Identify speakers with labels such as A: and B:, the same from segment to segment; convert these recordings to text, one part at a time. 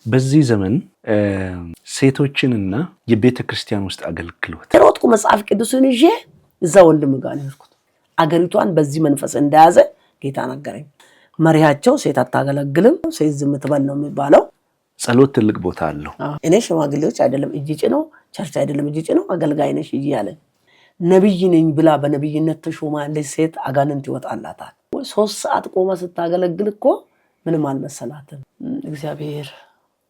A: በዚህ ዘመን ሴቶችንና የቤተ ክርስቲያን ውስጥ አገልግሎት
B: ሮጥኩ መጽሐፍ ቅዱስን ይዤ እዛ ወንድም ጋር ነው ያልኩት። አገሪቷን በዚህ መንፈስ እንደያዘ ጌታ ነገረኝ። መሪያቸው ሴት አታገለግልም፣ ሴት ዝም ትበል ነው የሚባለው።
A: ጸሎት ትልቅ ቦታ አለው።
B: እኔ ሽማግሌዎች አይደለም እጅ ጭነው ቸርች አይደለም እጅ ጭነው አገልጋይ ነሽ እያለ ነብይ ነኝ ብላ በነብይነት ተሾማለች ሴት አጋንንት ይወጣላታል። 3 ሰዓት ቆማ ስታገለግል እኮ ምንም አልመሰላትም። እግዚአብሔር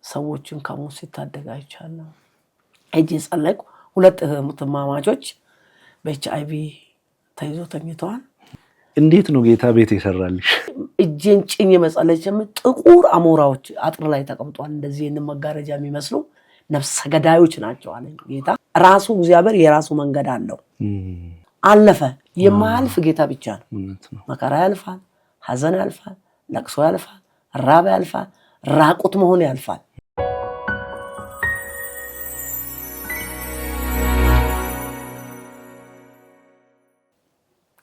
B: ሰዎችን ከሞት ሲታደግ አይቻለሁ። እጄ ጸለይኩ። 2 እህትማማቾች በኤችአይቪ ተይዞ ተኝተዋል።
A: እንዴት ነው ጌታ ቤት ይሰራልሽ?
B: እጄን ጭኝ መጸለይም ጥቁር አሞራዎች አጥር ላይ ተቀምጧል። እንደዚህ መጋረጃ የሚመስሉ ነፍሰ ገዳዮች ናቸው አለ ጌታ። ራሱ እግዚአብሔር የራሱ መንገድ አለው። አለፈ። የማያልፍ ጌታ ብቻ ነው። መከራ ያልፋል፣ ሐዘን ያልፋል፣ ለቅሶ ያልፋል፣ ራብ ያልፋል፣ ራቁት መሆን ያልፋል።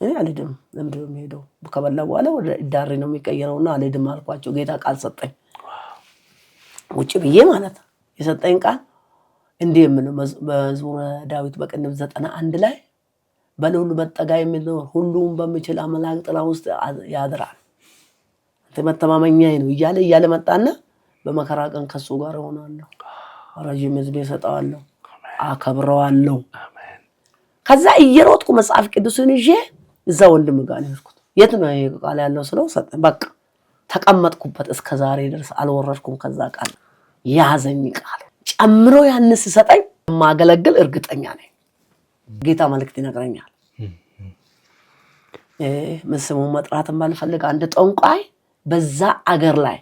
B: እኔ አልሄድም። ለምንድን ነው የምሄደው? ከበላ በኋላ ወደ ዳሪ ነው የሚቀየረውና አልሄድም አልኳቸው። ጌታ ቃል ሰጠኝ። ውጭ ብዬ ማለት የሰጠኝ ቃል እንዲህ የምለው በመዝሙረ ዳዊት በቅንፍ 91 ላይ በልዑል መጠጊያ የሚኖር ሁሉም በሚችል አምላክ ጥላ ውስጥ ያድራል፣ አንተ መተማመኛዬ ነው እያለ መጣና በመከራ ቀን ከሱ ጋር እሆናለሁ፣ ረጅም ዕድሜ እሰጠዋለሁ፣ አከብረዋለሁ። ከዛ እየሮጥኩ መጽሐፍ ቅዱስን ይዤ እዛ ወንድም ጋር ነው ያልኩት። የት ነው ይሄ ቃል ያለው ስለው ሰጠኝ። በቃ ተቀመጥኩበት። እስከ ዛሬ ድረስ አልወረድኩም። ከዛ ቃል ያዘኝ ቃል ጨምሮ ያንስ ሰጠኝ። ማገለግል እርግጠኛ ነኝ። ጌታ መልእክት ይነግረኛል። መስሙን መጥራትም ባልፈልግ አንድ ጠንቋይ በዛ አገር ላይ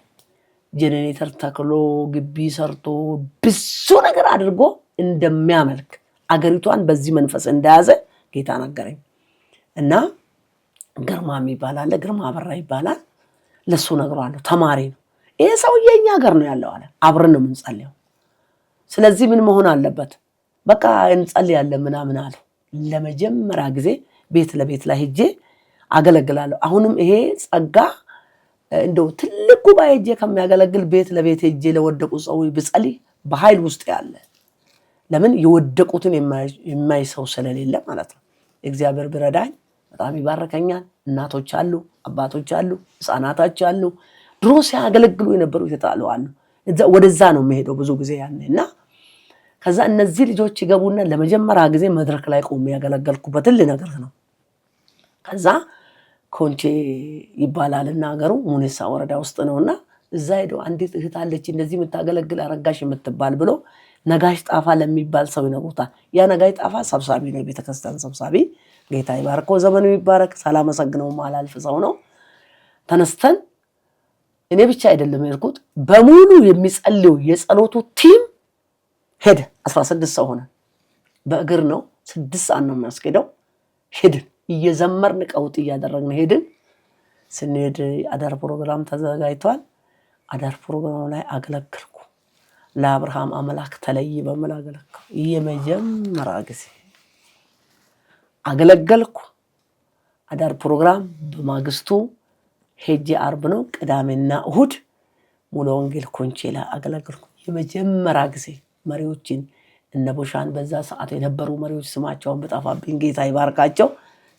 B: ጄኔሬተር ተክሎ ግቢ ሰርቶ ብዙ ነገር አድርጎ እንደሚያመልክ አገሪቷን በዚህ መንፈስ እንደያዘ ጌታ ነገረኝ። እና ግርማ ይባላል፣ ግርማ አበራ ይባላል። ለሱ ነግሯለሁ። ተማሪ ነው ይሄ ሰውዬ፣ እኛ ሀገር ነው ያለው አለ። አብረን ነው የምንጸልየው። ስለዚህ ምን መሆን አለበት? በቃ እንጸልያለን ምናምን አለ። ለመጀመሪያ ጊዜ ቤት ለቤት ላይ ሄጄ አገለግላለሁ። አሁንም ይሄ ጸጋ እንደው ትልቅ ጉባኤ ሄጄ ከሚያገለግል ቤት ለቤት ሄጄ ለወደቁ ሰዎች ብጸልይ በኃይል ውስጥ ያለ ለምን የወደቁትን የማይሰው ስለሌለ ማለት ነው። እግዚአብሔር ቢረዳኝ በጣም ይባርከኛል። እናቶች አሉ፣ አባቶች አሉ፣ ህፃናቶች አሉ። ድሮ ሲያገለግሉ የነበሩ ይተጣሉ አሉ። ወደዛ ነው የሚሄደው ብዙ ጊዜ ያኔና ከዛ እነዚህ ልጆች ይገቡና ለመጀመሪያ ጊዜ መድረክ ላይ ቆሜ ያገለገልኩበት ነገር ነው። ከዛ ኮንቼ ይባላልና ሀገሩ ሙኔሳ ወረዳ ውስጥ ነውና እዛ ሄዶ አንዲት እህት አለች እንደዚህ የምታገለግል አረጋሽ የምትባል ብሎ ነጋሽ ጣፋ ለሚባል ሰው ይነግሩታል። ያ ነጋሽ ጣፋ ሰብሳቢ ነው፣ ቤተክርስቲያን ሰብሳቢ። ጌታ ይባርከው፣ ዘመኑ ይባረክ። ሳላመሰግነው ማላልፍ ሰው ነው። ተነስተን እኔ ብቻ አይደለም የሄድኩት፣ በሙሉ የሚጸልዩ የጸሎቱ ቲም ሄደ። 16 ሰው ሆነ። በእግር ነው 6 ሰዓት ነው የሚያስኬደው። ሄድን፣ እየዘመርን ቀውጥ እያደረግን ሄድን። ስንሄድ አዳር ፕሮግራም ተዘጋጅቷል። አዳር ፕሮግራም ላይ አገለግልኩ። ለአብርሃም አምላክ ተለይ በመላ አገለግልኩ። የመጀመሪያ ጊዜ አገለገልኩ። አዳር ፕሮግራም በማግስቱ ሄጄ አርብ ነው ቅዳሜና እሁድ ሙሉ ወንጌል ኮንቼላ አገለገልኩ። የመጀመሪያ ጊዜ መሪዎችን እነ ቦሻን በዛ ሰዓት የነበሩ መሪዎች ስማቸውን በጣፋብኝ ጌታ ይባርካቸው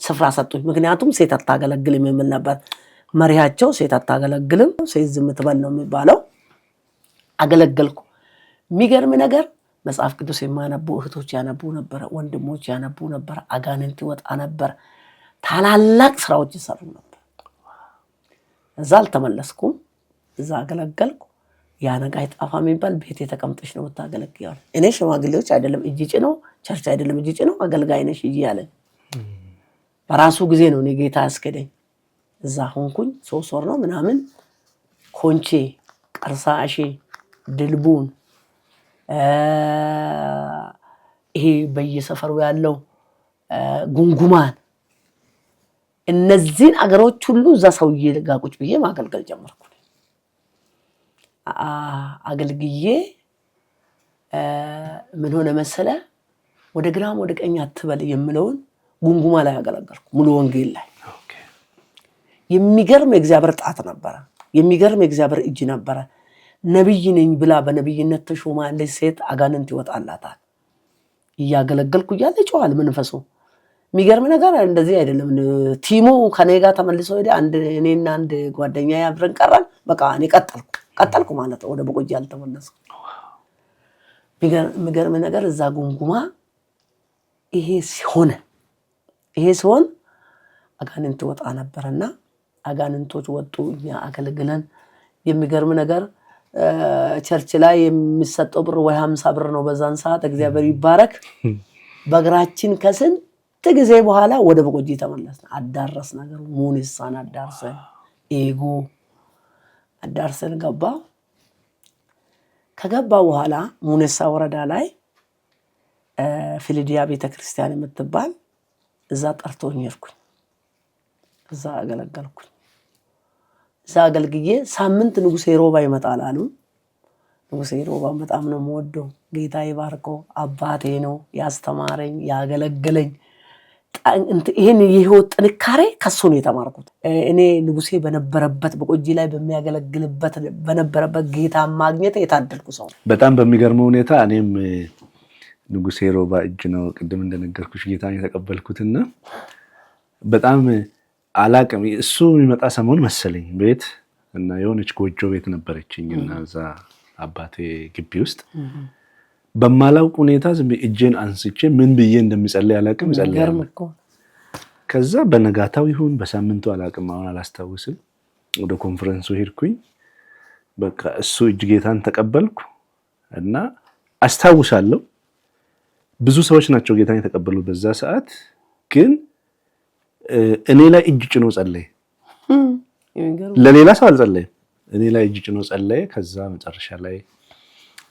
B: ስፍራ ሰጡኝ። ምክንያቱም ሴት አታገለግልም የሚል ነበር መሪያቸው። ሴት አታገለግልም፣ ሴት ዝም ትበል ነው የሚባለው። አገለገልኩ። የሚገርም ነገር መጽሐፍ ቅዱስ የማያነቡ እህቶች ያነቡ ነበር፣ ወንድሞች ያነቡ ነበር፣ አጋንንት ይወጣ ነበር፣ ታላላቅ ስራዎች ይሰሩ ነበር። እዛ አልተመለስኩም። እዛ አገለገልኩ። ያ ነጋሽ ጣፋ የሚባል ቤት የተቀምጠሽ ነው የምታገለግያው። እኔ ሽማግሌዎች አይደለም እጅ ጭነው ቸርች አይደለም እጅ ጭነው አገልጋይ ነሽ እያለ በራሱ ጊዜ ነው እኔ ጌታ ያስከደኝ። እዛ ሆንኩኝ 3 ወር ነው ምናምን። ኮንቼ፣ ቀርሳ፣ አሼ፣ ድልቡን ይሄ በየሰፈሩ ያለው ጉንጉማን እነዚህን አገሮች ሁሉ እዛ ሰውዬ ጋር ቁጭ ብዬ ማገልገል ጀመርኩ። አገልግዬ ምን ሆነ መሰለ፣ ወደ ግራም ወደ ቀኝ አትበል የምለውን ጉንጉማ ላይ አገለገልኩ። ሙሉ ወንጌል ላይ የሚገርም የእግዚአብሔር ጣት ነበረ፣ የሚገርም የእግዚአብሔር እጅ ነበረ። ነብይ ነኝ ብላ በነብይነት ተሾማ ያለች ሴት አጋንንት ይወጣላታል። እያገለገልኩ እያለ ጮሃል መንፈሱ። የሚገርም ነገር እንደዚህ አይደለም። ቲሙ ከኔ ጋር ተመልሶ ሄደ። እኔና አንድ ጓደኛ አብረን ቀረን። በቃ እኔ ቀጠልኩ ማለት ወደ በቆጂ አልተመለስኩም። የሚገርም ነገር እዛ ጉምጉማ ይሄ ሲሆን አጋንንት ወጣ ነበርና አጋንንቶች ወጡ። እኛ አገልግለን የሚገርም ነገር ቸርች ላይ የሚሰጠው ብር ወይ 50 ብር ነው በዛን ሰዓት። እግዚአብሔር ይባረክ። በእግራችን ከስንት ጊዜ በኋላ ወደ በቆጂ ተመለስን። አዳረስ ነገር ሙኒሳን አዳርሰን ኤጎ አዳርሰን ከገባ በኋላ ሙኒሳ ወረዳ ላይ ፊልዲያ ቤተክርስቲያን የምትባል እዛ ጠርቶኝ ሄድኩኝ። እዛ አገለገልኩኝ። እዛ አገልግዬ ሳምንት ንጉሴ ሮባ ይመጣል አሉ። ንጉሴ ሮባ በጣም ነው የምወደው። ጌታ ይባርከው። አባቴ ነው ያስተማረኝ ያገለገለኝ። ይሄን የህይወት ጥንካሬ ከሱ ነው የተማርኩት። እኔ ንጉሴ በነበረበት በቆጂ ላይ በሚያገለግልበት በነበረበት ጌታ ማግኘት የታደልኩ ሰው። በጣም
A: በሚገርመው ሁኔታ እኔም ንጉሴ ሮባ እጅ ነው ቅድም እንደነገርኩሽ ጌታን የተቀበልኩትና በጣም አላቅም። እሱ የሚመጣ ሰሞን መሰለኝ ቤት እና የሆነች ጎጆ ቤት ነበረችኝና እዛ አባቴ ግቢ ውስጥ በማላውቅ ሁኔታ ዝም እጄን አንስቼ ምን ብዬ እንደሚጸልይ አላቅም ጸልያለሁ። ከዛ በነጋታው ይሁን በሳምንቱ አላቅም አሁን አላስታውስም ወደ ኮንፈረንሱ ሄድኩኝ። በቃ እሱ እጅ ጌታን ተቀበልኩ እና አስታውሳለሁ ብዙ ሰዎች ናቸው ጌታን የተቀበሉት በዛ ሰዓት። ግን እኔ ላይ እጅ ጭኖ ጸለየ። ለሌላ ሰው አልጸለየም። እኔ ላይ እጅ ጭኖ ጸለየ። ከዛ መጨረሻ ላይ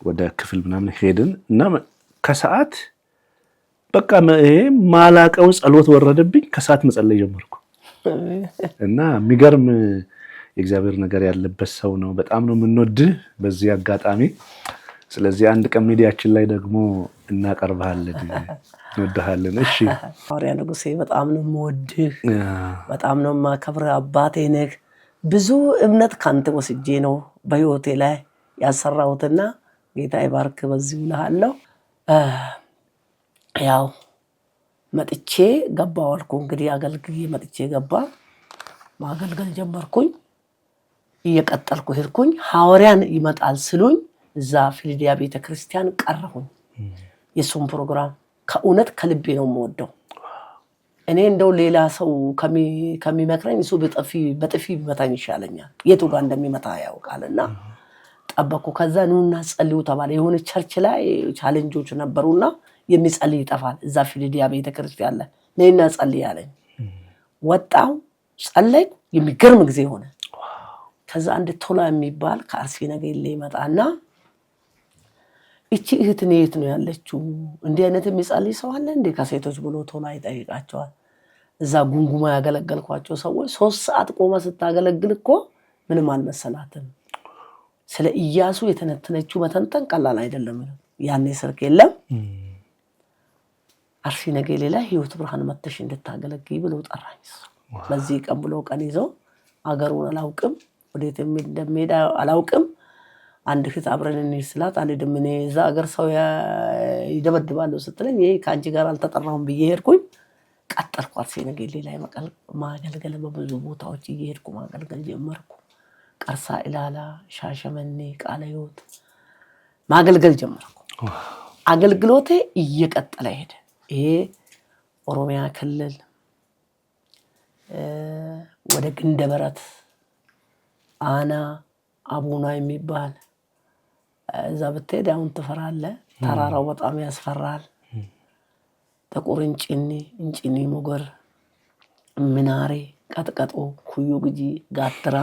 A: ወደ ክፍል ምናምን ሄድን እና ከሰዓት በቃ ይሄ ማላቀው ጸሎት ወረደብኝ። ከሰዓት መጸለይ ጀመርኩ እና የሚገርም የእግዚአብሔር ነገር ያለበት ሰው ነው። በጣም ነው የምንወድህ በዚህ አጋጣሚ። ስለዚህ አንድ ቀን ሚዲያችን ላይ ደግሞ እናቀርብሃለን። እንወድሃለን። እሺ
B: ሐዋርያ ንጉሴ በጣም ነው የምወድህ፣ በጣም ነው የማከብርህ። አባቴ ነህ። ብዙ እምነት ካንተ ወስጄ ነው በህይወቴ ላይ ያሰራሁትና ጌታ ይባርክ። በዚህ እልሃለሁ። ያው መጥቼ ገባሁ አልኩ። እንግዲህ አገልግዬ መጥቼ ገባ ማገልገል ጀመርኩኝ። እየቀጠልኩ ሄድኩኝ። ሐዋርያን ይመጣል ስሉኝ እዛ ፊልዲያ ቤተክርስቲያን ቀረሁኝ። የሱም ፕሮግራም ከእውነት ከልቤ ነው የምወደው። እኔ እንደው ሌላ ሰው ከሚመክረኝ እሱ በጥፊ ቢመታኝ ይሻለኛል። የቱ ጋር እንደሚመታ ያውቃልና ጠበኩ። ከዛ ኑና ጸልዩ ተባለ። የሆነ ቸርች ላይ ቻሌንጆች ነበሩና የሚጸልይ ይጠፋል። እዛ ፊልዲያ ቤተክርስቲያን ላይ ነይና ጸልይ አለኝ። ወጣው ጸለይኩ። የሚገርም ጊዜ ሆነ። ከዛ አንድ ቶላ የሚባል ከአርሲ ነገሌ ይመጣና እቺ እህት የት ነው ያለችው? እንዲህ አይነት የሚጸልይ ሰው አለ እንዴ ከሴቶች ብሎ ቶላ ይጠይቃቸዋል። እዛ ጉንጉማ ያገለገልኳቸው ሰዎች 3 ሰዓት ቆማ ስታገለግል እኮ ምንም አልመሰላትም። ስለ ኢያሱ የተነተነችው መተንተን ቀላል አይደለም። ያኔ ስልክ የለም። አርሲ ነገሌ ላይ ህይወት ብርሃን መተሽ እንድታገለግይ ብሎ ጠራኝ። በዚህ ቀን ብሎ ቀን ይዘው አገሩን አላውቅም ወዴት እንደሚሄድ አላውቅም። አንድ እህት አብረን እንሂድ ስላት አልሄድም እኔ እዛ አገር ሰው ይደበድባሉ ስትለኝ ይሄ ከአንቺ ጋር አልተጠራሁም ብዬ ሄድኩኝ። ቀጠልኩ። አርሲ ነገሌ ላይ ማገልገል በብዙ ቦታዎች እየሄድኩ ማገልገል ጀመርኩ። ቀርሳ ኢላላ፣ ሻሸመኔ፣ ቃለ ሕይወት ማገልገል ጀመርኩ። አገልግሎቴ እየቀጠለ ሄደ። ይሄ ኦሮሚያ ክልል ወደ ግንደበረት አና አቡና የሚባል እዛ ብትሄድ አሁን ትፈራለህ። ተራራው በጣም ያስፈራል። ጥቁር እንጭኒ ሞገር፣ ምናሬ፣ ቀጥቀጦ፣ ኩዩ ግጂ፣ ጋትራ፣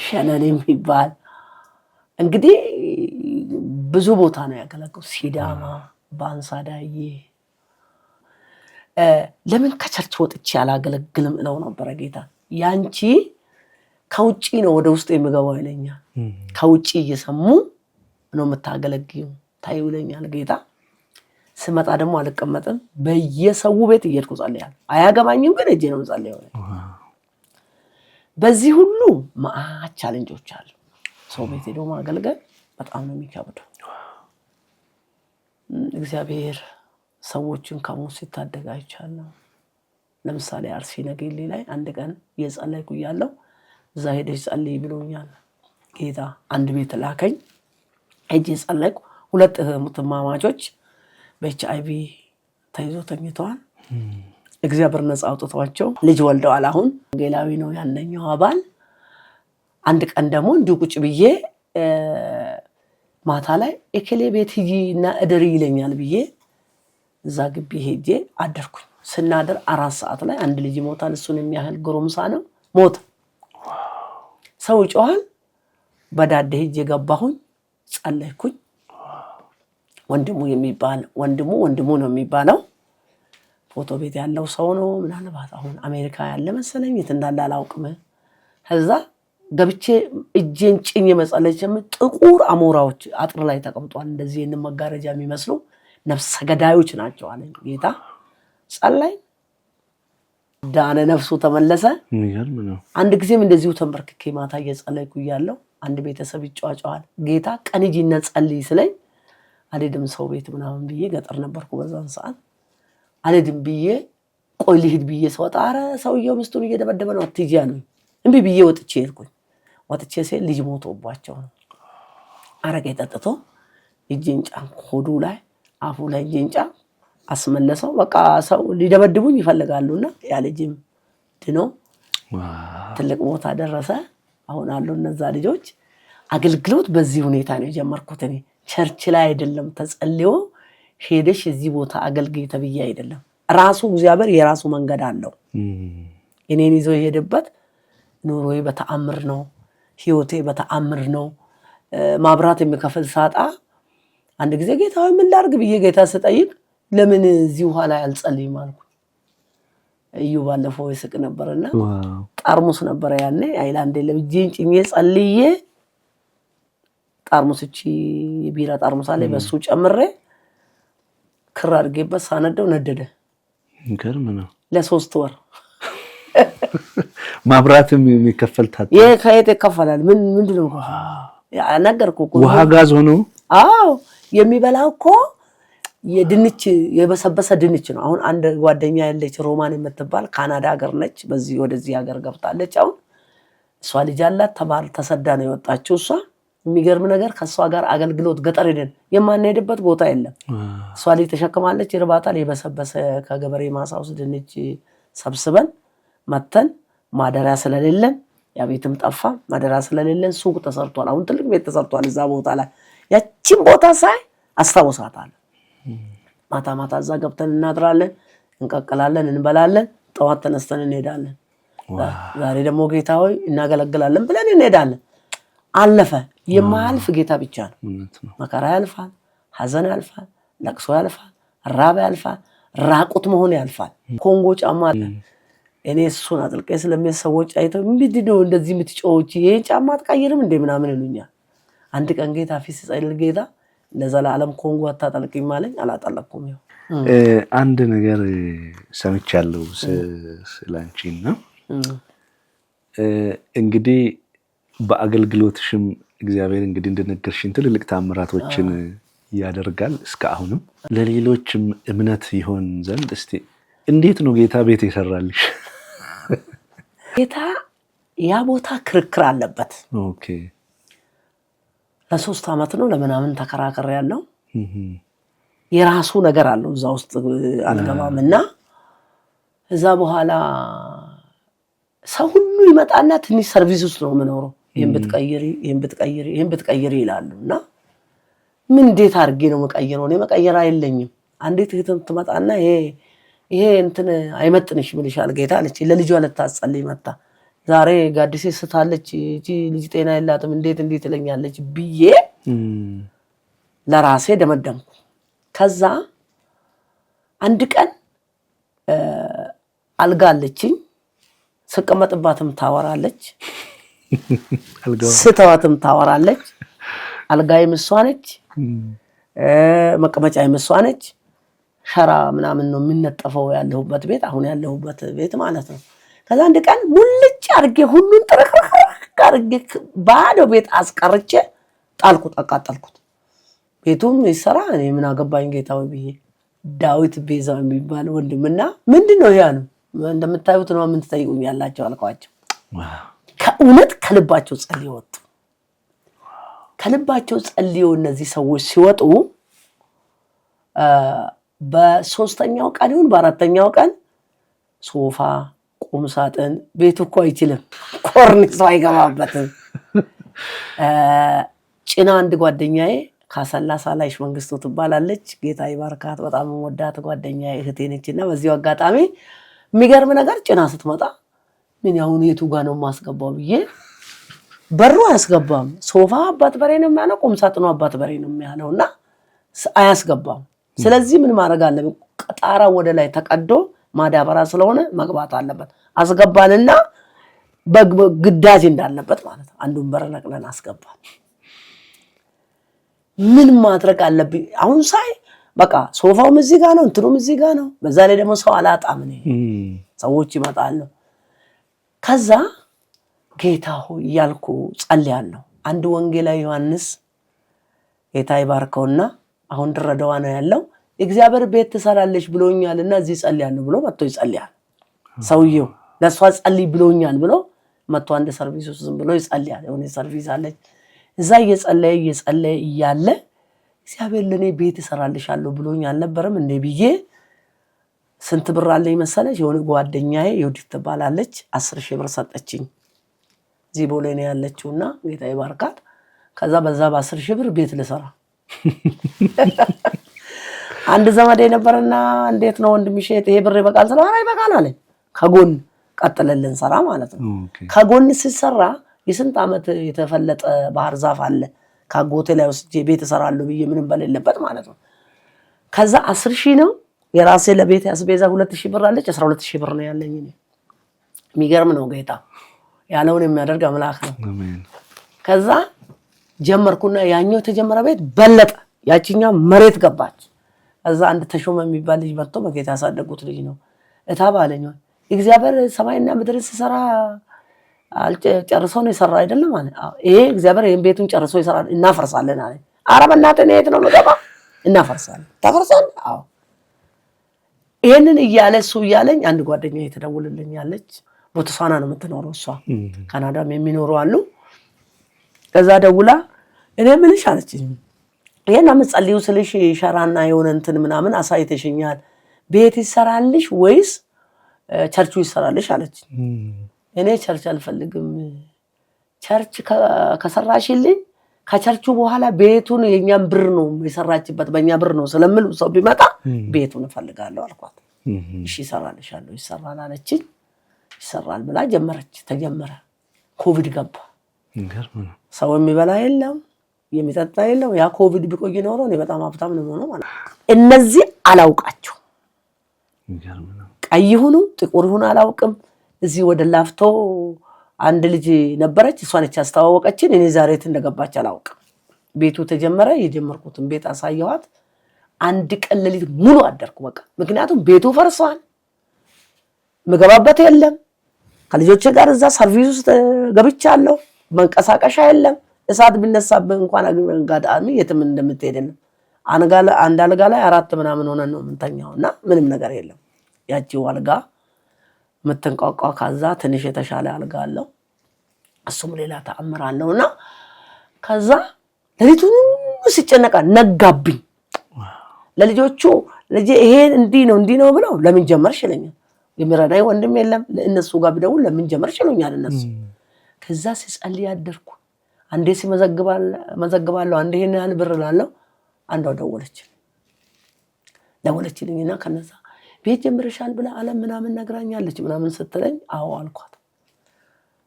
B: ሸነን የሚባል እንግዲህ ብዙ ቦታ ነው ያገለገሉ። ሲዳማ፣ ባንሳዳዬ። ለምን ከቸርች ወጥቼ አላገለግልም እለው ነበር ጌታ። ያንቺ ከውጪ ነው ወደ ውስጥ የሚገባው ይለኛል። ከውጪ እየሰሙ ነው የምታገለግዩ ታዩ ይለኛል ጌታ። ስመጣ ደግሞ አልቀመጥም። በየሰው ቤት እየሄድኩ ጸልያለሁ። አያገባኝም ግን እጄ ነው ጸልያለሁ። በዚህ ሁሉ ማአ ቻሌንጆች አሉ። ሰው ቤት ሄዶ ማገልገል በጣም ነው የሚከብደው። እግዚአብሔር ሰዎችን ከሞት ሲታደግ አይቻለሁ። ለምሳሌ አርሲ ነገሌ ላይ አንድ ቀን እየጸለይኩ እያለሁ እዛ ሄደሽ ጸልይ ብሎኛል ጌታ። አንድ ቤት ላከኝ። ሄጄ ጸለይኩ። 2 እህትማማቾች በኤችአይቪ ተይዞ ተኝተዋል። እግዚአብሔር ነፃ አውጥቷቸው ልጅ ወልደዋል። አሁን ወንጌላዊ ነው ያነኛው አባል። አንድ ቀን ደግሞ እንዲሁ ቁጭ ብዬ ማታ ላይ እከሌ ቤት ሂጂና እደሪ ይለኛል ብዬ እዛ ግቢ ሄጄ አደርኩኝ። ስናደር 4 ሰዓት ላይ አንድ ልጅ ሞታል። እሱን የሚያህል ጎረምሳ ነው ሞት። ሰው ጮሃል። በዳደ ሄጄ ገባሁኝ፣ ጸለይኩኝ። ወንድሙ ነው የሚባለው ፎቶ ቤት ያለው ሰው ነው። ምናልባት አሁን አሜሪካ ያለ መሰለኝ፣ የት እንዳለ አላውቅም። ከዛ ገብቼ እጄን ጭኝ መጸለይ ጀመርኩ። ጥቁር አሞራዎች አጥር ላይ ተቀምጧል። እንደዚህ የነ መጋረጃ የሚመስሉ ነፍሰ ገዳዮች ናቸው አለኝ ጌታ። ጸለይ፣ ዳነ፣ ነፍሱ ተመለሰ። አንድ ጊዜም እንደዚሁ ተንበርክኬ ማታ እየጸለይኩ እያለሁ አንድ ቤተሰብ ይጫጫዋል። ጌታ ቀን ሂጂና ጸልይ ስለኝ አልሄድም። ሰው ቤት ምናምን ብዬ ገጠር ነበርኩ በዛን ሰዓት። አልሄድም ብዬ ቆይ ልሂድ ብዬ ስወጣ ኧረ ሰውየው ሚስቱን እየደበደበ ነው አትሂጂ አሉኝ። እምቢ ብዬ ወጥቼ ሄድኩኝ። ወጥቼ ሲል ልጅ ሞቶባቸው ነው። አረቄ ጠጥቶ እጄን ጫንኩ፣ ሆዱ ላይ አፉ ላይ እጄን ጫንኩ፣ አስመለሰው። በቃ ሰው ሊደበድቡኝ ይፈልጋሉና ያ ልጅም ድኖ ትልቅ ቦታ ደረሰ። አሁን አሉ እነዛ ልጆች። አገልግሎት በዚህ ሁኔታ ነው የጀመርኩት። እኔ ቸርች ላይ አይደለም ተጸልዮ ሄደሽ እዚህ ቦታ አገልግይ ተብዬ አይደለም። ራሱ እግዚአብሔር የራሱ መንገድ አለው። እኔን ይዞ የሄደበት ኑሮዬ በተአምር ነው፣ ህይወቴ በተአምር ነው። ማብራት የሚከፍል ሳጣ አንድ ጊዜ ጌታ ሆይ ምን ላድርግ ብዬ ጌታ ስጠይቅ ለምን እዚህ ውሃ ላይ አልጸልይም አልኩ። እዩ ባለፈው ይስቅ ነበርና ጠርሙስ ነበር ያኔ አይላንድ ለብጄን ጭኜ ጸልዬ ጠርሙስ እቺ የቢራ ጠርሙስ አለ በሱ ጨምሬ ክር አድርጌበት ሳነደው ነደደ።
A: ገርም ነው።
B: ለ3 ወር
A: ማብራትም የሚከፈል ታጣ።
B: ከየት ይከፈላል? ምንድነው ነገርኩ እኮ
A: ውሃ ጋዝ ሆኖ።
B: አዎ የሚበላው እኮ የድንች የበሰበሰ ድንች ነው። አሁን አንድ ጓደኛ ያለች ሮማን የምትባል ካናዳ ሀገር ነች። በዚህ ወደዚህ ሀገር ገብታለች። አሁን እሷ ልጅ አላት። ተባል ተሰዳ ነው የወጣችው። እሷ የሚገርም ነገር ከሷ ጋር አገልግሎት ገጠር ሄደን የማንሄድበት ቦታ የለም። እሷ ልጅ ተሸክማለች። ይርባታል። የበሰበሰ ከገበሬ ማሳ ውስጥ ድንች ሰብስበን መተን ማደሪያ ስለሌለን ያ ቤትም ጠፋ። ማደሪያ ስለሌለን ሱቅ ተሰርቷል። አሁን ትልቅ ቤት ተሰርቷል እዛ ቦታ ላይ። ያቺን ቦታ ሳይ አስታውሳታለሁ። ማታ ማታ እዛ ገብተን እናድራለን፣ እንቀቅላለን፣ እንበላለን። ጠዋት ተነስተን እንሄዳለን። ዛሬ ደግሞ ጌታ ሆይ እናገለግላለን ብለን እንሄዳለን። አለፈ። የማያልፍ ጌታ ብቻ ነው። መከራ ያልፋል፣ ሐዘን ያልፋል፣ ለቅሶ ያልፋል፣ ራብ ያልፋል፣ ራቁት መሆን ያልፋል። ኮንጎ ጫማ አለ። እኔ እሱን አጥልቄ ስለሚሰዎች አይተው ምንድነው እንደዚህ የምትጮች ይሄን ጫማ አትቀይርም እንደ ምናምን ይሉኛል። አንድ ቀን ጌታ ፊት ሲጸልል ጌታ ለዘላለም ኮንጎ አታጠልቅኝ ማለኝ። አላጠለቅኩም። ይኸው
A: አንድ ነገር ሰምቻለሁ ስላንቺና እንግዲህ በአገልግሎትሽም እግዚአብሔር እንግዲህ እንደነገርሽኝ ትልልቅ ታምራቶችን ያደርጋል። እስከ አሁንም ለሌሎችም እምነት ይሆን ዘንድ እስቲ እንዴት ነው ጌታ ቤት ይሰራልሽ?
B: ጌታ ያ ቦታ ክርክር አለበት።
A: ኦኬ
B: ለ3 ዓመት ነው ለምናምን ተከራከረ ያለው። የራሱ ነገር አለው እዛ ውስጥ አልገባምና እዛ በኋላ ሰው ሁሉ ይመጣና ትንሽ ሰርቪስ ውስጥ ነው የምኖረው። ይሄን ብትቀይሪ ይላሉና ምን እንዴት አድርጌ ነው መቀየረው? እኔ መቀየር አይለኝም። አንዴት እህትም ትመጣና ይሄ እንትን አይመጥንሽ ምልሻል ጌታ አለች። ለልጇ ልታጸልይ መጣ። ዛሬ ጋዲሴ ስታለች እጂ ልጅ ጤና የላትም እንዴት ትለኛለች ብዬ ለራሴ ደመደምኩ። ከዛ አንድ ቀን አልጋለችኝ። ስቀመጥባትም ታወራለች፣ ስተዋትም ታወራለች። አልጋዬም እሷ ነች፣ መቀመጫዬም እሷ ነች። ሸራ ምናምን ነው የሚነጠፈው ያለሁበት ቤት፣ አሁን ያለሁበት ቤት ማለት ነው። ከዛ አንድ ቀን ሙልጭ አድርጌ ሁሉን ጥርቅርቅ አርግ ባዶ ቤት አስቀርቼ ጣልኩት አቃጠልኩት ቤቱም ይሰራ እኔ ምን አገባኝ ጌታው ብዬ ዳዊት ቤዛው የሚባል ወንድምና ምንድነው ያ ነው እንደምታዩት ነው ምን ትጠይቁኛላችሁ አልኳቸው ከእውነት ከልባቸው ጸልየው ወጡ ከልባቸው ጸልየው እነዚህ ሰዎች ሲወጡ በሶስተኛው ቀን ይሁን በአራተኛው ቀን ሶፋ ቁም ሳጥን ቤቱ እኮ አይችልም ኮርኒስ አይገባበትም ጭና አንድ ጓደኛዬ ካሰላሳ ላይሽ መንግስቱ ትባላለች ጌታ ይባርካት በጣም ወዳት ጓደኛዬ እህቴ ነችና በዚሁ አጋጣሚ የሚገርም ነገር ጭና ስትመጣ ምን ያሁን የቱ ጋር ነው ማስገባው ብዬ በሩ አያስገባም ሶፋ አባት በሬ ነው የሚያለው ቁም ሳጥኑ አባት በሬ ነው የሚያለውና አያስገባም ስለዚህ ምን ማድረግ አለብን ጣራ ወደ ላይ ተቀዶ ማዳበራ ስለሆነ መግባት አለበት አስገባንና በግዳጅ እንዳለበት ማለት አንዱን በር ነቅለን አስገባን ምን ማድረግ አለብኝ አሁን ሳይ በቃ ሶፋውም እዚህ ጋር ነው እንትኑም እዚህ ጋር ነው በዛ ላይ ደግሞ ሰው አላጣም ነኝ ሰዎች ይመጣሉ ከዛ ጌታ ሆይ ያልኩ ጸልያለሁ አንድ ወንጌላዊ ዮሐንስ ጌታ ይባርከውና አሁን ድረዳዋ ነው ያለው እግዚአብሔር ቤት ተሰራለሽ ብሎኛልና እዚህ ጸልያለሁ ብሎ መጥቶ ይጸልያል ሰውየው ለሷ ጸልይ ብሎኛል ብሎ መጥቶ አንድ ሰርቪስ ውስጥ ዝም ብሎ ይጸልያል የሆነ ሰርቪስ አለች እዛ እየጸለየ እያለ እግዚአብሔር ለኔ ቤት ተሰራልሻለሁ ብሎኛል ነበርም እንዴ ብዬ ስንት ብር አለኝ መሰለሽ የሆነ ጓደኛዬ ይሁዲት ትባላለች 10,000 ብር ሰጠችኝ ዚቦሌ ነው ያለችውና ጌታ ይባርካት ከዛ በዛ በ10,000 ብር ቤት ልሰራ አንድ ዘመዴ ነበርና እንዴት ነው ወንድምሽ ይሄ ብር ይበቃል ስለሆነ ይበቃል አለኝ ከጎን ቀጥለልን ሰራ ማለት ነው ከጎን ሲሰራ የስንት አመት የተፈለጠ ባህር ዛፍ አለ ካጎቴ ላይ ወስጄ ቤት እሰራለሁ ብዬ ምንም በሌለበት ማለት ነው ከዛ 10,000 ነው የራሴ ለቤት ያስቤዛ 2,000 ብር አለች 12,000 ብር ነው ያለኝ እኔ የሚገርም ነው ጌታ ያለውን የሚያደርግ አምላክ ነው አሜን ከዛ ጀመርኩና ያኛው ተጀመረ ቤት በለጠ ያቺኛው መሬት ገባች ከዛ አንድ ተሾመ የሚባል ልጅ መጥቶ በጌታ ያሳደጉት ልጅ ነው እታባለኝ እግዚአብሔር ሰማይና ምድር ሲሰራ ጨርሶ ነው የሰራ አይደለም ማለት ይሄ እግዚአብሔር ይሄን ቤቱን ጨርሶ ይሰራል እናፈርሳለን አለ አረበናተ ነው የት ነው መገባ እናፈርሳለን ታፈርሳለን አዎ ይሄንን እያለሱ እያለኝ አንድ ጓደኛዬ ተደውልልኝ ያለች ቦትስዋና ነው የምትኖረው እሷ ካናዳም የሚኖሩ አሉ ከዛ ደውላ እኔ ምንሽ አለችኝ ይሄን አመጻልዩ ስለሽ ሸራና የሆነ እንትን ምናምን አሳይተሽኛል ቤት ይሰራልሽ ወይስ ቸርቹ ይሰራልሽ አለች እኔ ቸርች አልፈልግም ቸርች ከሰራሽልኝ ከቸርቹ በኋላ ቤቱን የኛም ብር ነው የሰራችበት በእኛ ብር ነው ስለምል ሰው ቢመጣ ቤቱን እፈልጋለሁ አልኳት እሺ ይሰራልሻለሁ ይሰራል አለችኝ ይሰራል ብላ ጀመረች ተጀመረ ኮቪድ ገባ ሰው የሚበላ የለም የሚጠጣ የለም ያ ኮቪድ ቢቆይ ኖሮ እኔ በጣም ሀብታም ነው ሆኖ ማለት እነዚህ አላውቃቸው ቀይ ሆኑ ጥቁር ሆኑ አላውቅም እዚህ ወደ ላፍቶ አንድ ልጅ ነበረች እሷ ነች ያስተዋወቀችን እኔ ዛሬት እንደገባች አላውቅም ቤቱ ተጀመረ የጀመርኩትን ቤት አሳየኋት አንድ ቀን ለሊት ሙሉ አደርኩ በቃ ምክንያቱም ቤቱ ፈርሷል መገባበት የለም ከልጆቼ ጋር እዛ ሰርቪስ ውስጥ ገብቻለሁ መንቀሳቀሻ የለም እሳት ቢነሳብህ እንኳን አጋጣሚ የትም እንደምትሄድልን አንድ አልጋ ላይ 4 ምናምን ሆነን ነው ምንተኛውና ምንም ነገር የለም ያቺው አልጋ መተንቋቋ ካዛ ትንሽ የተሻለ አልጋ አለው እሱም ሌላ ተአምር አለውና ከዛ ለሊቱን ሲጨነቃ ነጋብኝ ለልጆቹ ልጄ ይሄን እንዲ ነው ብለው ለምን ጀመርሽ ይለኛል የሚረዳይ ወንድም የለም ለእነሱ ጋር ቢደውል ለምን ጀመርሽ ይሉኛል እነሱ ከዛ ሲጸልይ ያደርኩ አንዴ ሲመዘግባለሁ አንዴ ይሄን ያህል ብር ላለው አንዷ ደወለችልኝና ከነዛ ቤት ጀምረሻል ብላ አለም ምናምን ነግራኛለች ምናምን ስትለኝ አዎ አልኳት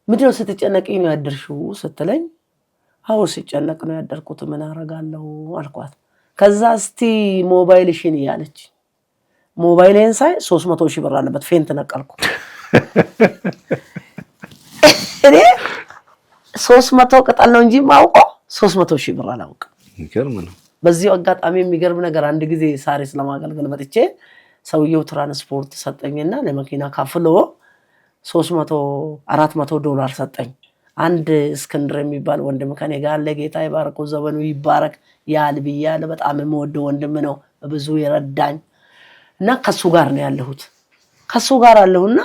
B: ምንድነው ስትጨነቀኝ ነው ያደርሽው ስትለኝ አዎ ሲጨነቅ ነው ያደርኩት ምን አረጋለሁ አልኳት ከዛ እስቲ ሞባይልሽን ያለች ሞባይሌን ሳይ 300,000 ብር አለበት ፌንት ነቀልኩ እኔ 300 ቅጠል ነው እንጂ ማውቀው 300,000 ብር አላውቅም
A: ይገርም ነው
B: በዚህ አጋጣሚ የሚገርም ነገር አንድ ጊዜ ሳሪስ ለማገልገል መጥቼ ሰውየው ትራንስፖርት ሰጠኝና ለመኪና ካፍሎ $300-400 ሰጠኝ አንድ እስክንድር የሚባል ወንድም ከኔ ጋር አለ። ጌታ ይባርከው ዘመኑ ይባረክ ያል ብያለሁ። በጣም የምወደው ወንድም ነው፣ ብዙ የረዳኝ እና ከሱ ጋር ነው ያለሁት። ከሱ ጋር አለሁና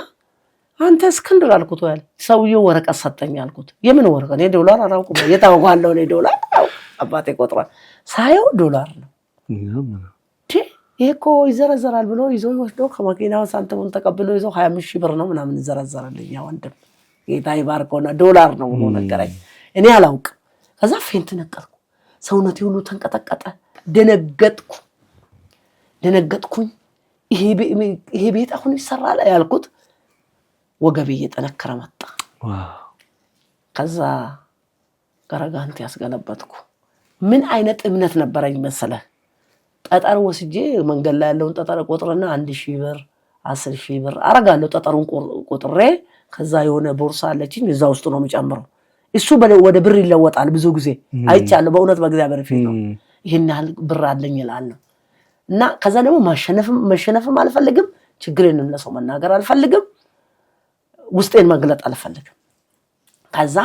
B: አንተ እስክንድር አልኩት። ያለ ሰውዬው ወረቀት ሰጠኝ አልኩት። የምን ወረቀት? እኔ ዶላር አላውቅም። የታውቃለሁ እኔ ዶላር አባቴ ቆጥሯል። ሳየው ዶላር ነው። ይሄ እኮ ይዘረዘራል ብሎ ይዞ ወስዶ ከመኪናው ሳንቲሙን ተቀብሎ ይዞ 25,000 ብር ነው ምናምን ይዘረዘራልኝ። ያ ወንድም ጌታ ይባርከውና ዶላር ነው ብሎ ነገረኝ። እኔ አላውቅ። ከዛ ፌንት ነቀልኩ። ሰውነቴ ሁሉ ተንቀጠቀጠ። ደነገጥኩኝ። ይሄ ቤት አሁን ይሰራል ያልኩት ወገቤ እየጠነከረ መጣ። ከዛ ገረጋንቲ ያስገለበጥኩ። ምን አይነት እምነት ነበረኝ መሰለህ? ጠጠር ወስጄ መንገድ ላይ ያለውን ጠጠር ቆጥረና 1,000 ብር 10,000 ብር አረጋለሁ። ጠጠሩን ቆጥሬ ከዛ የሆነ ቦርሳ አለችኝ እዛ ውስጥ ነው የምጨምረው። እሱ ወደ ብር ይለወጣል። ብዙ ጊዜ አይቻለሁ። በእውነት በእግዚአብሔር ፊት ነው። ይሄን ያህል ብር አለኝ እላለሁ። እና ከዛ ደግሞ መሸነፍም አልፈልግም። ችግሬን ለሰው መናገር አልፈልግም። ውስጤን መግለጥ አልፈልግም። ከዛ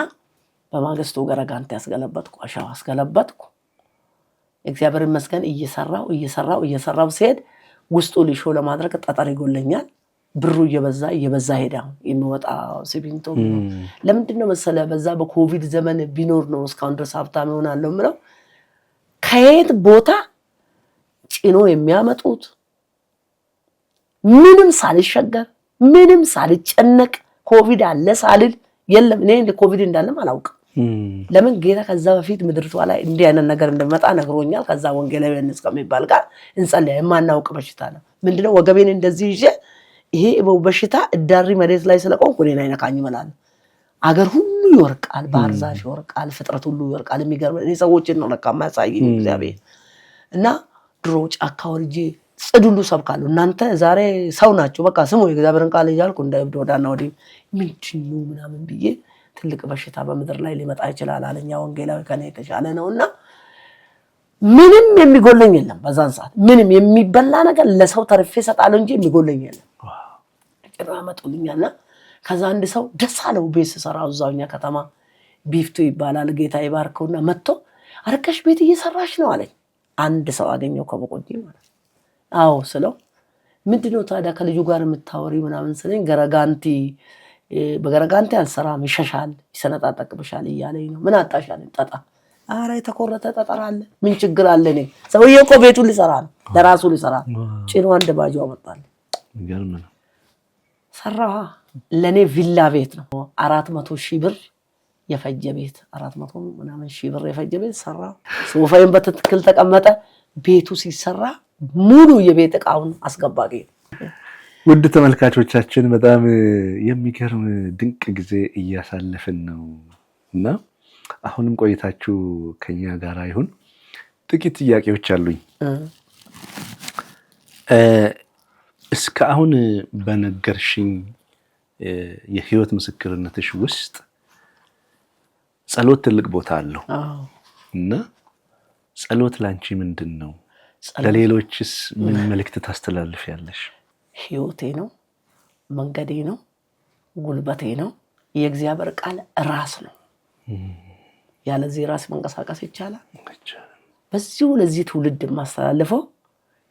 B: በማግስቱ ገረጋንቲ ያስገለበጥኩ፣ አሻዋ አስገለበጥኩ። እግዚአብሔር ይመስገን እየሰራው ሲሄድ ውስጡ ሊሾ ለማድረግ ጠጠር ይጎለኛል። ብሩ እየበዛ ሄዳ የሚወጣ ሲሚንቶ። ለምንድን ነው መሰለ በዛ በኮቪድ ዘመን ቢኖር ነው እስካሁን ድረስ ሀብታም ይሆናለሁ የምለው። ከየት ቦታ ጭኖ የሚያመጡት ምንም ሳልሸገር ምንም ሳልጨነቅ ኮቪድ አለ ሳልል የለም። እኔ እንደ ኮቪድ እንዳለም አላውቅም። ለምን ጌታ ከዛ በፊት ምድርቷ ላይ እንዲህ አይነት ነገር እንደመጣ ነግሮኛል። ከዛ ወንጌላዊ ዮሐንስ ከሚባል ጋር እንጸልያ የማናውቅ በሽታ ነው። ምንድነው ወገቤን እንደዚህ ይዤ ይሄ በሽታ እዳሪ መሬት ላይ ስለቆምኩ እኔን አይነካኝም እላለሁ። አገር ሁሉ ይወርቃል፣ ባህር ዛፍ ይወርቃል፣ ፍጥረት ሁሉ ይወርቃል። የሚገርም እኔ ሰዎችን ነው ለካ ማያሳየኝ እግዚአብሔር። እና ድሮ ጫካ ወርጄ ጽድ ሁሉ ሰብካለሁ። እናንተ ዛሬ ሰው ናችሁ በቃ ስሙ የእግዚአብሔርን ቃል እያልኩ እንዳይብድ ወዳና ወዲህ ምንድነው ምናምን ብዬ ትልቅ በሽታ በምድር ላይ ሊመጣ ይችላል አለኛ ወንጌላዊ ከኔ የተሻለ ነውና ምንም የሚጎለኝ የለም። በዛን ሰዓት ምንም የሚበላ ነገር ለሰው ተርፌ ሰጣለሁ እንጂ የሚጎለኝ የለም። ተራመጡልኛልና ከዛ አንድ ሰው ደስ አለው። ቤት ሰራው እዛውኛ ከተማ ቢፍቱ ይባላል። ጌታ ይባርከውና መጥቶ አረከሽ ቤት እየሰራሽ ነው አለኝ። አንድ ሰው አገኘው ከበቆጂ ማለት አዎ ስለው ምንድነው ታዲያ ከልጁ ጋር የምታወሪ ምናምን ስለኝ ገረጋንቲ በገረጋንቲ አልሰራም ይሸሻል ይሰነጣጠቅብሻል እያለኝ ነው። ምን አጣሻል? ጠጣ። አረ የተቆረጠ ጠጠር አለ ምን ችግር አለ? እኔ ሰውዬው እኮ ቤቱን ሊሰራ ነው ለራሱ ሊሰራ ጭኖ አንድ ባጆ አመጣል። ይገርም ነው። ሰራዋ ለኔ ቪላ ቤት ነው 400,000 ብር የፈጀ ቤት 400 ምናምን ሺህ ብር የፈጀ ቤት ሰራው። ሶፋዬን በትክክል ተቀመጠ። ቤቱ ሲሰራ ሙሉ የቤት ዕቃውን አስገባገ።
A: ውድ ተመልካቾቻችን በጣም የሚገርም ድንቅ ጊዜ እያሳለፍን ነው እና አሁንም ቆይታችሁ ከኛ ጋር ይሁን። ጥቂት ጥያቄዎች አሉኝ። እስከ አሁን በነገርሽኝ የህይወት ምስክርነትሽ ውስጥ ጸሎት ትልቅ ቦታ አለው እና ጸሎት ላንቺ ምንድነው? ለሌሎችስ ምን መልእክት ታስተላልፊያለሽ?
B: ህይወቴ ነው፣ መንገዴ ነው፣ ጉልበቴ ነው። የእግዚአብሔር ቃል ራስ ነው። ያለዚህ ራስ መንቀሳቀስ ይቻላል? በዚሁ ለዚህ ትውልድ ማስተላልፈው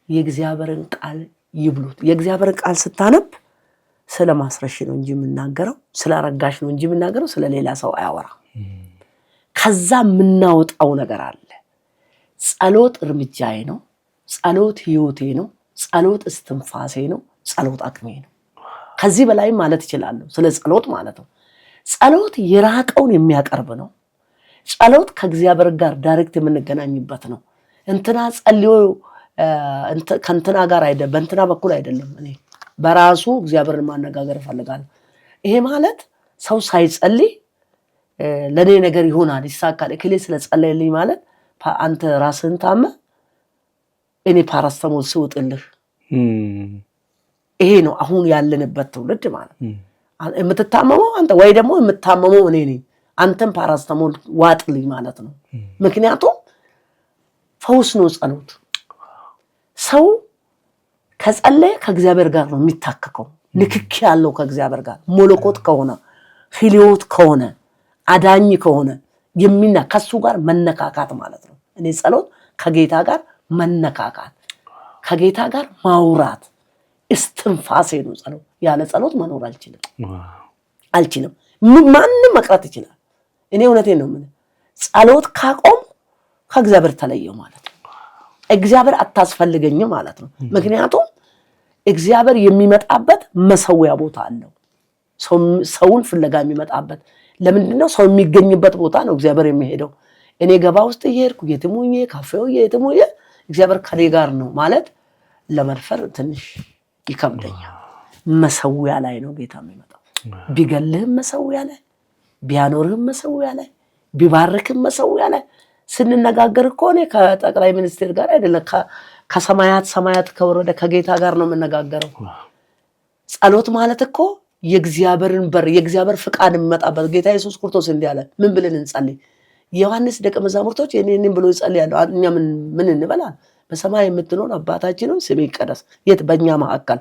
B: የእግዚአብሔርን ቃል ይብሉት። የእግዚአብሔርን ቃል ስታነብ ስለማስረሽ ነው እንጂ የምናገረው ስለአረጋሽ ነው እንጂ የምናገረው ስለሌላ ሰው አያወራ። ከዛ የምናወጣው ነገር አለ። ጸሎት እርምጃዬ ነው። ጸሎት ህይወቴ ነው። ጸሎት እስትንፋሴ ነው። ጸሎት አቅሜ ነው። ከዚህ በላይ ማለት እችላለሁ ስለ ጸሎት ማለት ነው። ጸሎት የራቀውን የሚያቀርብ ነው። ጸሎት ከእግዚአብሔር ጋር ዳይሬክት የምንገናኝበት ነው። እንትና ጸልዮ ከእንትና ጋር አይደለም፣ በእንትና በኩል አይደለም። እኔ በራሱ እግዚአብሔርን ማነጋገር እፈልጋለሁ። ይሄ ማለት ሰው ሳይጸልይ ለኔ ነገር ይሆናል ይሳካል እከሌ ስለጸለየልኝ ማለት አንተ ራስህን ታመ እኔ ፓራስተሞል ስውጥልህ። ይሄ ነው አሁን ያለንበት ትውልድ ማለት። የምትታመመው አንተ ወይ ደግሞ የምትታመመው እኔ ነኝ፣ አንተም ፓራስተሞል ዋጥልኝ ማለት ነው። ምክንያቱም ፈውስ ነው ጸሎት። ሰው ከጸለየ ከእግዚአብሔር ጋር ነው የሚታከከው። ንክኪ ያለው ከእግዚአብሔር ጋር መለኮት ከሆነ ህሊዮት ከሆነ አዳኝ ከሆነ ከሱ ጋር መነካካት ማለት ነው። እኔ ጸሎት ከጌታ ጋር መነካካት፣ ከጌታ ጋር ማውራት እስትንፋሴ ነው ጸሎት። ያለ ጸሎት መኖር አልችልም። ማንም መቅረት ይችላል። እኔ እውነቴን ነው የምልህ። ጸሎት ካቆም ከእግዚአብሔር ተለየው ማለት ነው። እግዚአብሔር አታስፈልገኝም ማለት ነው። ምክንያቱም እግዚአብሔር የሚመጣበት መሰዊያ ቦታ አለው። ሰውን ፍለጋ የሚመጣበት ለምንድነው? ሰው የሚገኝበት ቦታ ነው እግዚአብሔር የሚሄደው። እኔ ገባ ውስጥ እየሄድኩ የትሙኝ ካፌው የትሙኝ እግዚአብሔር ከኔ ጋር ነው ማለት ለመድፈር ትንሽ ይከብደኛል። መሰዊያ ላይ ነው ጌታ የሚመጣው። ቢገልህም መሰዊያ ላይ፣ ቢያኖርህም መሰዊያ ላይ፣ ቢባርክም መሰዊያ ላይ። ስንነጋገር እኮ እኔ ከጠቅላይ ሚኒስትር ጋር አይደለም ከሰማያት ከወረደ ከጌታ ጋር ነው የምነጋገረው። ጸሎት ማለት እኮ የእግዚአብሔርን በር የእግዚአብሔር ፍቃድ የሚመጣበት ጌታ ኢየሱስ ክርስቶስ እንዲህ አለ። ምን ብለን እንጸልይ? ዮሐንስ ደቀ መዛሙርቶች እኔን ብሎ ይጸልያሉ። እኛ ምን እንበላል? በሰማይ የምትኖር አባታችን ስምህ ይቀደስ። የት? በእኛ መካከል።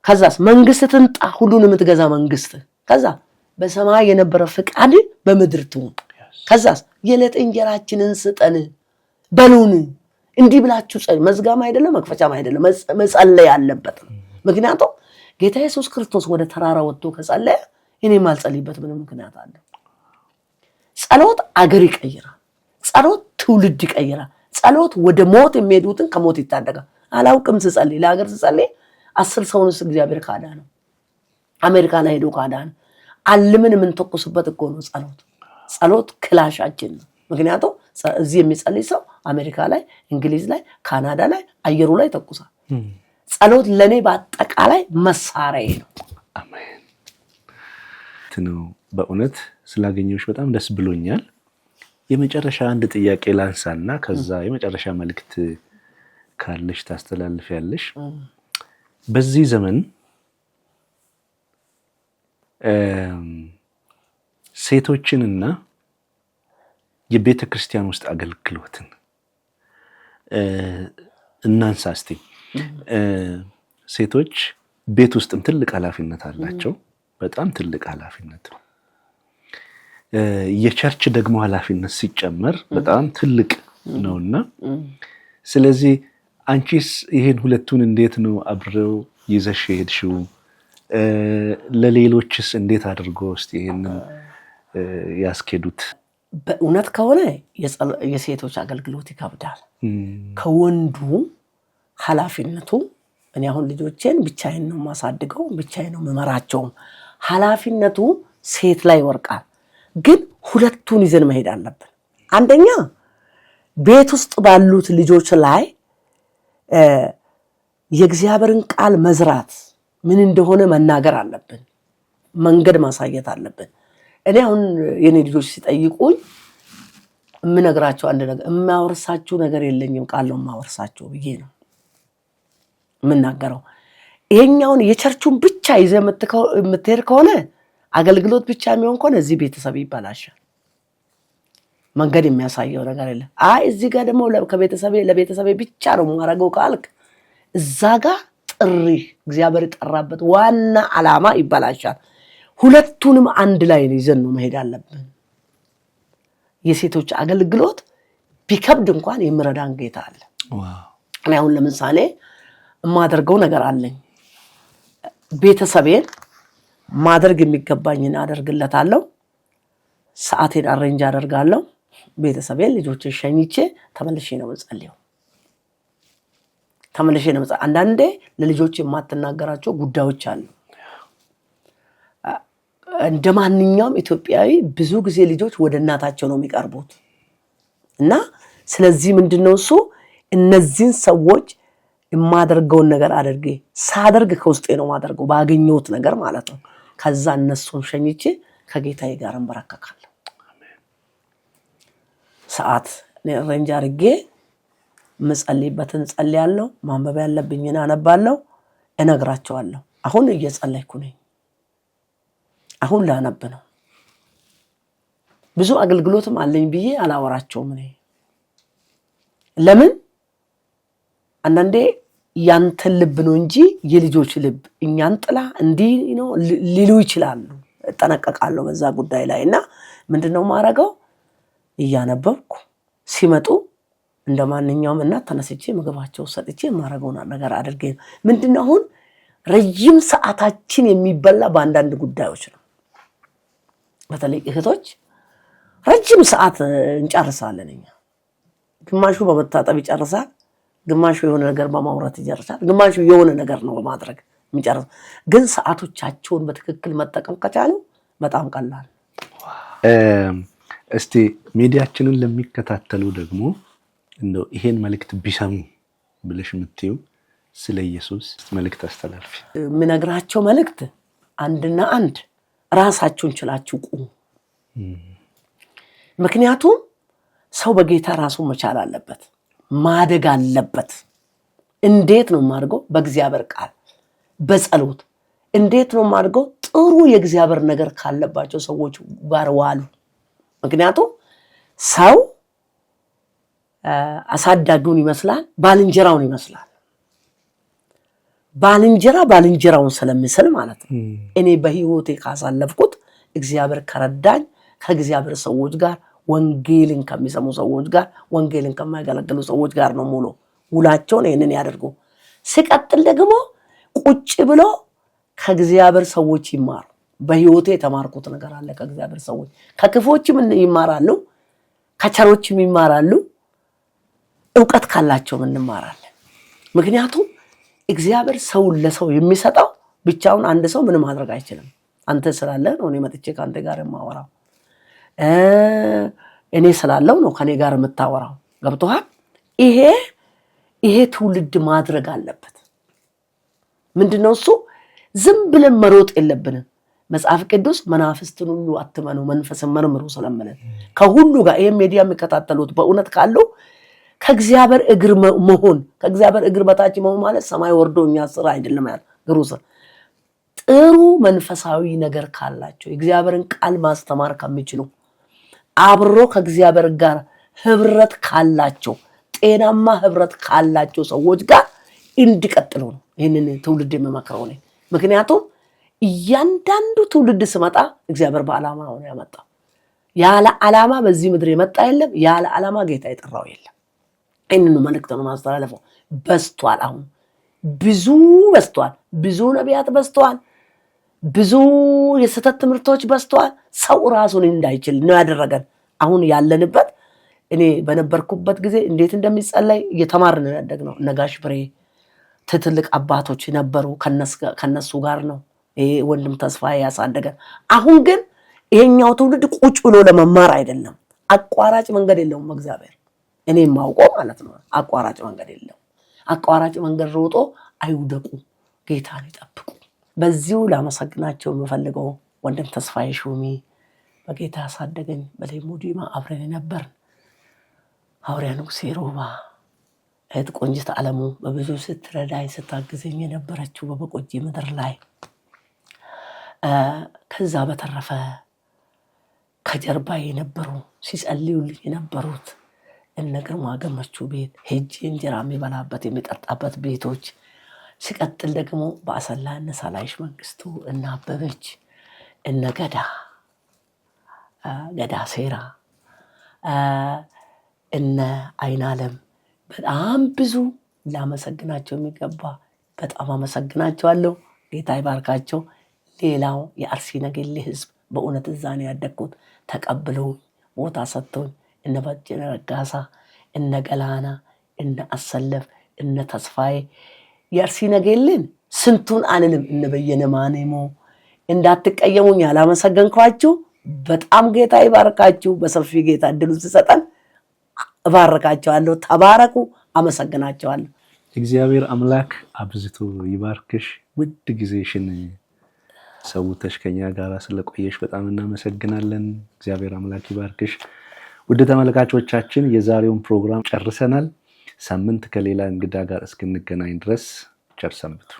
B: ከዛስ መንግስት ትምጣ፣ ሁሉን የምትገዛ መንግስት። ከዛ በሰማይ የነበረ ፍቃድ በምድር ትሁን። ከዛስ የዕለት እንጀራችንን ስጠን በሉን። እንዲህ ብላችሁ ጸልዩ። መዝጋም አይደለም መክፈቻም አይደለም፣ መጸለይ ያለበት ነው። ምክንያቱም ጌታ ኢየሱስ ክርስቶስ ወደ ተራራ ወጥቶ ከጸለየ እኔ ማልጸልይበት ምንም ምክንያት አለ? ጸሎት አገር ይቀይራል። ጸሎት ትውልድ ይቀይራል። ጸሎት ወደ ሞት የሚሄዱትን ከሞት ይታደጋል። አላውቅም ስጸልይ ለሀገር ስጸልይ 10 ሰውንስ እግዚአብሔር ካዳነ አሜሪካ ላይ ሄዶ ካዳነ አልምን የምንተኩስበት እኮ ነው ጸሎት። ጸሎት ክላሻችን ነው። ምክንያቱም እዚህ የሚጸልይ ሰው አሜሪካ ላይ፣ እንግሊዝ ላይ፣ ካናዳ ላይ አየሩ ላይ ተኩሳል። ጸሎት ለኔ በአጠቃላይ መሳሪያዬ ነው።
A: አሜን ነው። በእውነት ስላገኘሁሽ በጣም ደስ ብሎኛል። የመጨረሻ አንድ ጥያቄ ላንሳና ከዛ የመጨረሻ መልእክት ካለሽ ታስተላልፊያለሽ። በዚህ ዘመን ሴቶችንና የቤተ ክርስቲያን ውስጥ አገልግሎትን እናንሳ እስቲ። ሴቶች ቤት ውስጥም ትልቅ ኃላፊነት አላቸው፣ በጣም ትልቅ ኃላፊነት። የቸርች ደግሞ ኃላፊነት ሲጨመር በጣም ትልቅ ነውና፣ ስለዚህ አንቺስ ይሄን ሁለቱን እንዴት ነው አብረው ይዘሽ የሄድሽው? ለሌሎችስ እንዴት አድርጎ እስቲ ይሄንን ያስኬዱት?
B: በእውነት ከሆነ የሴቶች አገልግሎት ይከብዳል። ከወንዱ ኃላፊነቱ እኔ አሁን ልጆቼን ብቻዬን ነው ማሳድገው፣ ብቻዬን ነው መመራቸው። ኃላፊነቱ ሴት ላይ ይወርቃል። ግን ሁለቱን ይዘን መሄድ አለብን። አንደኛ ቤት ውስጥ ባሉት ልጆች ላይ የእግዚአብሔርን ቃል መዝራት ምን እንደሆነ መናገር አለብን፣ መንገድ ማሳየት አለብን። እኔ አሁን የኔ ልጆች ሲጠይቁኝ የምነግራቸው አንድ ነገር የማወርሳችሁ ነገር የለኝም፣ ቃል ነው የማወርሳቸው ብዬ ነው የምናገረው። ይሄኛውን የቸርቹን ብቻ ይዘህ የምትሄድ ከሆነ አገልግሎት ብቻ የሚሆን ከሆነ እዚህ ቤተሰብ ይበላሻል። መንገድ የሚያሳየው ነገር የለም። እዚህ ጋር ደግሞ ለቤተሰቤ ብቻ ነው የማደርገው ካልክ እዛ ጋር ጥሪ እግዚአብሔር የጠራበት ዋና ዓላማ ይበላሻል። ሁለቱንም አንድ ላይ ይዘን ነው መሄድ አለብን። የሴቶች አገልግሎት ቢከብድ እንኳን የሚረዳን ጌታ አለ። እኔ አሁን ለምሳሌ የማደርገው ነገር አለኝ። ቤተሰቤን ማድረግ የሚገባኝን አደርግለታለሁ። ሰዓቴን አሬንጅ አደርጋለሁ። ቤተሰቤን ልጆችን ሸኝቼ ተመልሼ ነው የምጸልየው። አንዳንዴ ለልጆች የማትናገራቸው ጉዳዮች አሉ። እንደ ማንኛውም ኢትዮጵያዊ ብዙ ጊዜ ልጆች ወደ እናታቸው ነው የሚቀርቡት እና ስለዚህ ምንድነው እሱ እነዚህን ሰዎች የማደርገውን ነገር አድርጌ ሳደርግ ከውስጤ ነው ማደርገው ባገኘሁት ነገር ማለት ነው። ከዛ እነሱን ሸኝቼ ከጌታዬ ጋር እንበረከካለሁ። ሰዓት ሬንጅ አድርጌ ምጸልይበትን ጸልያለሁ፣ ማንበብ ያለብኝን አነባለሁ፣ እነግራቸዋለሁ። አሁን እየጸለይኩ ነኝ፣ አሁን ላነብ ነው። ብዙ አገልግሎትም አለኝ ብዬ አላወራቸውም። እኔ ለምን አንዳንዴ ያንተን ልብ ነው እንጂ የልጆች ልብ እኛን ጥላ እንዲህ ነው ሊሉ ይችላሉ። እጠነቀቃለሁ በዛ ጉዳይ ላይ እና ምንድነው ማረጋው እያነበብኩ ሲመጡ እንደማንኛውም እናት ተነስቼ ምግባቸው ሰጥቼ ማረጋው ነገር አድርጌ ምንድነው አሁን ረጅም ሰዓታችን የሚበላ በአንዳንድ ጉዳዮች ነው በተለይ እህቶች ረጅም ሰዓት እንጨርሳለን እኛ ግማሹ በመታጠብ ይጨርሳል ግማሹ የሆነ ነገር በማውራት ይጨርሳል ግማሹ የሆነ ነገር ነው በማድረግ የሚጨርስ ግን ሰዓቶቻቸውን በትክክል መጠቀም ከቻሉ በጣም ቀላል
A: እስቲ ሚዲያችንን ለሚከታተሉ ደግሞ እንደው ይሄን መልእክት ቢሰሙ ብለሽ የምትዩ ስለ ኢየሱስ መልእክት አስተላልፊ
B: ምነግራቸው መልእክት አንድና አንድ ራሳችሁን ችላችሁ ቁሙ ምክንያቱም ሰው በጌታ ራሱን መቻል አለበት ማደግ አለበት እንዴት ነው ማድረው በእግዚአብሔር ቃል በጸሎት እንዴት ነው ማድረው ጥሩ የእግዚአብሔር ነገር ካለባቸው ሰዎች ጋር ዋሉ ምክንያቱም ሰው አሳዳጊውን ይመስላል ባልንጀራውን ይመስላል ባልንጀራውን ስለሚስል ማለት ነው እኔ በህይወቴ ካሳለፍኩት እግዚአብሔር ከረዳኝ ከእግዚአብሔር ሰዎች ጋር ወንጌልን ከሚሰሙ ሰዎች ጋር ወንጌልን ከማያገለግሉ ሰዎች ጋር ነው ሙሉ ውላቸውን ይሄንን ያደርጉ ሲቀጥል ደግሞ ቁጭ ብሎ ከእግዚአብሔር ሰዎች ይማሩ በህይወቴ የተማርኩት ነገር አለ ከእግዚአብሔር ሰዎች ከክፎችም ይማራሉ ከቸሮችም ይማራሉ ዕውቀት ካላቸው እንማራለን ምክንያቱም እግዚአብሔር ሰው ለሰው የሚሰጣው ብቻውን አንድ ሰው ምን ማድረግ አይችልም አንተ ስላለ ነው እኔ መጥቼ ካንተ ጋር የማወራው እኔ ስላለው ነው ከኔ ጋር የምታወራው ገብቶሃል ይሄ ትውልድ ማድረግ አለበት ምንድነው እሱ ዝም ብለን መሮጥ የለብንም መጽሐፍ ቅዱስ መናፍስትን ሁሉ አትመኑ መንፈስን መርምሩ ስለምለን ከሁሉ ጋር ይሄ ሚዲያ የሚከታተሉት በእውነት ካሉ ከእግዚአብሔር እግር መሆን ከእግዚአብሔር እግር በታች መሆን ማለት ሰማይ ወርዶኛ ስራ አይደለም ያለ ግሩስ ጥሩ መንፈሳዊ ነገር ካላቸው እግዚአብሔርን ቃል ማስተማር ከሚችሉ አብሮ ከእግዚአብሔር ጋር ህብረት ካላቸው ጤናማ ህብረት ካላቸው ሰዎች ጋር እንዲቀጥሉ ነው ይሄንን ትውልድ የመመክረው ነው ምክንያቱም እያንዳንዱ ትውልድ ስመጣ እግዚአብሔር በዓላማ ነው ያመጣው ያለ ዓላማ በዚህ ምድር የመጣ የለም ያለ ዓላማ ጌታ የጠራው የለም እነኑ መልእክት ነው ማስተላለፈው በስቷል አሁን ብዙ ነቢያት በስተዋል ብዙ የስተት ትምህርቶች በስተዋል ሰው ራሱን እንዳይችል ነው ያደረገን አሁን ያለንበት እኔ በነበርኩበት ጊዜ እንዴት እንደሚጸለይ እየተማርን ያደግነው ነጋሽ ብሬ ትልቅ አባቶች ነበሩ ከነሱ ጋር ነው ይሄ ወንድም ተስፋዬ ያሳደገን አሁን ግን ይሄኛው ትውልድ ቁጭ ብሎ ለመማር አይደለም አቋራጭ መንገድ የለውም እግዚአብሔር እኔ ማውቀው ማለት ነው አቋራጭ መንገድ የለውም አቋራጭ መንገድ ሮጦ አይውደቁ ጌታን ይጠብቁ በዚሁ ላመሰግናቸው የምፈልገው ወንድም ተስፋዬ ሹሚ በጌታ ያሳደገኝ በሌሞዲማ አብረን ነበር ሐዋርያ ንጉሴ ሮባ እህት ቆንጅት ዓለሙ በብዙ ስትረዳኝ ስታግዘኝ የነበረችው በበቆጂ ምድር ላይ ከዛ በተረፈ ከጀርባዬ የነበሩ ሲጸልዩልኝ የነበሩት እነ ግርማ ገመቹ ቤት ሄጄ እንጀራ የሚበላበት የሚጠጣበት ቤቶች ሲቀጥል ደግሞ በአሰላ እነ ሳላይሽ መንግስቱ እነ አበበች እነ ገዳ ሴራ እነ አይናለም በጣም ብዙ ላመሰግናቸው የሚገባ በጣም አመሰግናቸዋለሁ ጌታ ይባርካቸው ሌላው የአርሲ ነገሌ ህዝብ በእውነት እዛኔ ያደግኩት ተቀብለው ቦታ ሰጥተው እነ በጀነ ረጋሳ እነ ገላና እነ አሰለፍ እነ ተስፋዬ የአርሲ ነገሌን ስንቱን አንልም እነ በየነ ማኔሞ እንዳትቀየሙኝ ያላመሰገንኳችሁ በጣም ጌታ ይባርካችሁ በሰፊ ጌታ እድሉ ሲሰጠን እባርካቸዋለሁ ተባረኩ አመሰግናቸዋለሁ
A: እግዚአብሔር አምላክ አብዝቶ ይባርክሽ ውድ ጊዜሽን ሰውተሽ ከኛ ጋር ስለቆየሽ በጣም እናመሰግናለን እግዚአብሔር አምላክ ይባርክሽ ውድ ተመልካቾቻችን የዛሬውን ፕሮግራም ጨርሰናል ሳምንት ከሌላ እንግዳ ጋር እስክንገናኝ ድረስ ቸር ሰንብቱ